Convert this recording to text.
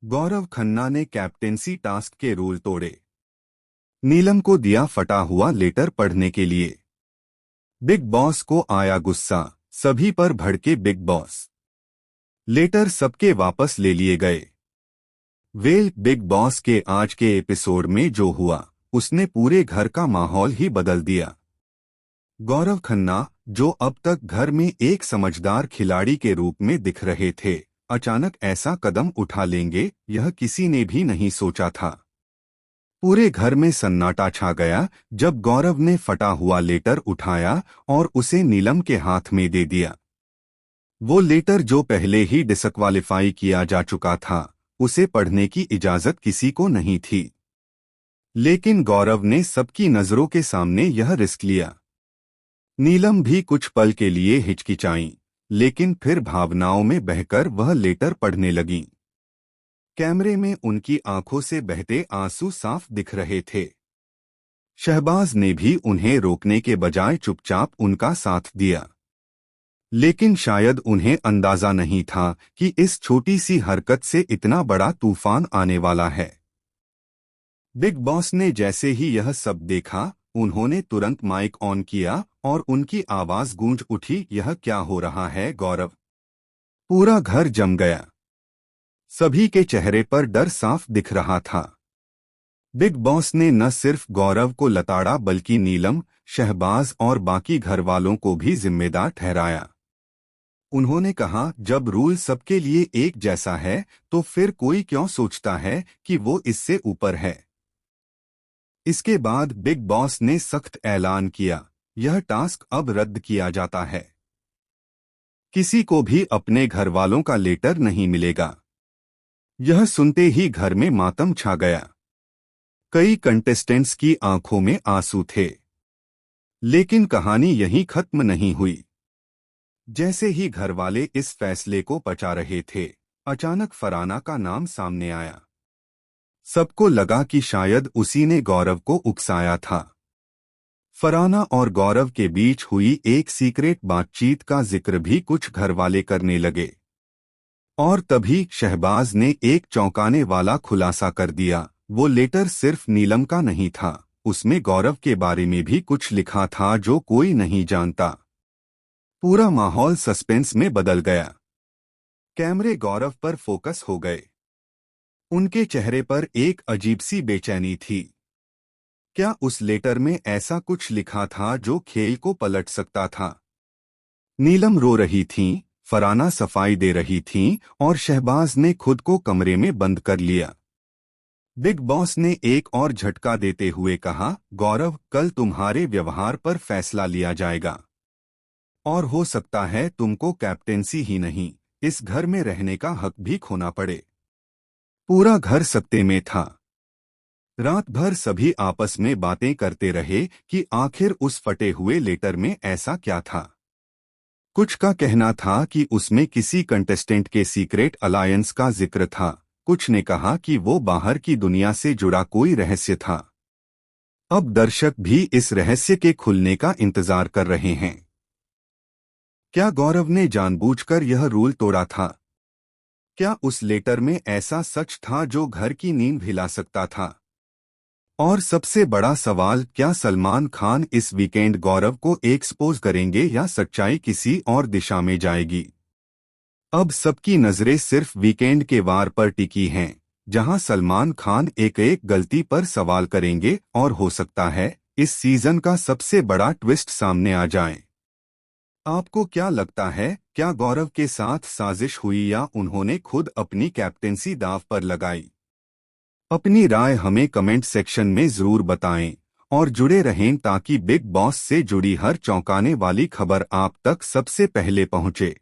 गौरव खन्ना ने captaincy task के rule तोड़े। नीलम को दिया फटा हुआ लेटर पढ़ने के लिए। बिग बॉस को आया गुस्सा, सभी पर भड़के बिग बॉस। लेटर सबके वापस ले लिए गए। बिग बॉस के आज के एपिसोड में जो हुआ उसने पूरे घर का माहौल ही बदल दिया। गौरव खन्ना, जो अब तक घर में एक समझदार खिलाड़ी के रूप में दिख रहे थे, अचानक ऐसा कदम उठा लेंगे यह किसी ने भी नहीं सोचा था। पूरे घर में सन्नाटा छा गया जब गौरव ने फटा हुआ लेटर उठाया और उसे नीलम के हाथ में दे दिया। वो लेटर जो पहले ही डिसक्वालीफाई किया जा चुका था, उसे पढ़ने की इजाजत किसी को नहीं थी। लेकिन गौरव ने सबकी नजरों के सामने यह रिस्क लिया। नीलम भी कुछ पल के लिए हिचकिचाई, लेकिन फिर भावनाओं में बहकर वह लेटर पढ़ने लगी। कैमरे में उनकी आंखों से बहते आंसू साफ दिख रहे थे। शहबाज ने भी उन्हें रोकने के बजाय चुपचाप उनका साथ दिया। लेकिन शायद उन्हें अंदाजा नहीं था कि इस छोटी सी हरकत से इतना बड़ा तूफान आने वाला है। बिग बॉस ने जैसे ही यह सब देखा, उन्होंने तुरंत माइक ऑन किया और उनकी आवाज गूंज उठी, यह क्या हो रहा है गौरव? पूरा घर जम गया। सभी के चेहरे पर डर साफ दिख रहा था। बिग बॉस ने न सिर्फ गौरव को लताड़ा बल्कि नीलम, शहबाज और बाकी घरवालों को भी जिम्मेदार ठहराया। उन्होंने कहा, जब रूल सबके लिए एक जैसा है तो फिर कोई क्यों सोचता है कि वो इससे ऊपर है। इसके बाद बिग बॉस ने सख्त ऐलान किया, यह टास्क अब रद्द किया जाता है। किसी को भी अपने घरवालों का लेटर नहीं मिलेगा। यह सुनते ही घर में मातम छा गया। कई कंटेस्टेंट्स की आंखों में आंसू थे। लेकिन कहानी यहीं खत्म नहीं हुई। जैसे ही घरवाले इस फैसले को पचा रहे थे, अचानक फराना का नाम सामने आया। सबको लगा कि शायद उसी ने गौरव को उकसाया था। फराना और गौरव के बीच हुई एक सीक्रेट बातचीत का जिक्र भी कुछ घरवाले करने लगे। और तभी शहबाज ने एक चौंकाने वाला खुलासा कर दिया, वो लेटर सिर्फ नीलम का नहीं था, उसमें गौरव के बारे में भी कुछ लिखा था जो कोई नहीं जानता। पूरा माहौल सस्पेंस में बदल गया। कैमरे गौरव पर फोकस हो गए। उनके चेहरे पर एक अजीब सी बेचैनी थी। क्या उस लेटर में ऐसा कुछ लिखा था जो खेल को पलट सकता था? नीलम रो रही थीं, फराना सफाई दे रही थीं और शहबाज ने खुद को कमरे में बंद कर लिया। बिग बॉस ने एक और झटका देते हुए कहा, गौरव, कल तुम्हारे व्यवहार पर फैसला लिया जाएगा। और हो सकता है तुमको कैप्टेंसी ही नहीं, इस घर में रहने का हक भी खोना पड़े। पूरा घर सत्ते में था। रात भर सभी आपस में बातें करते रहे कि आखिर उस फटे हुए लेटर में ऐसा क्या था। कुछ का कहना था कि उसमें किसी कंटेस्टेंट के सीक्रेट अलायंस का जिक्र था, कुछ ने कहा कि वो बाहर की दुनिया से जुड़ा कोई रहस्य था। अब दर्शक भी इस रहस्य के खुलने का इंतजार कर रहे हैं। क्या गौरव ने जानबूझकर यह रूल तोड़ा था? क्या उस लेटर में ऐसा सच था जो घर की नींद हिला सकता था? और सबसे बड़ा सवाल, क्या सलमान खान इस वीकेंड गौरव को एक्सपोज करेंगे या सच्चाई किसी और दिशा में जाएगी? अब सबकी नजरें सिर्फ वीकेंड के वार पर टिकी हैं, जहां सलमान खान एक एक गलती पर सवाल करेंगे और हो सकता है इस सीजन का सबसे बड़ा ट्विस्ट सामने आ जाए। आपको क्या लगता है, क्या गौरव के साथ साजिश हुई या उन्होंने खुद अपनी कैप्टेंसी दांव पर लगाई? अपनी राय हमें कमेंट सेक्शन में जरूर बताएं और जुड़े रहें ताकि बिग बॉस से जुड़ी हर चौंकाने वाली खबर आप तक सबसे पहले पहुंचे।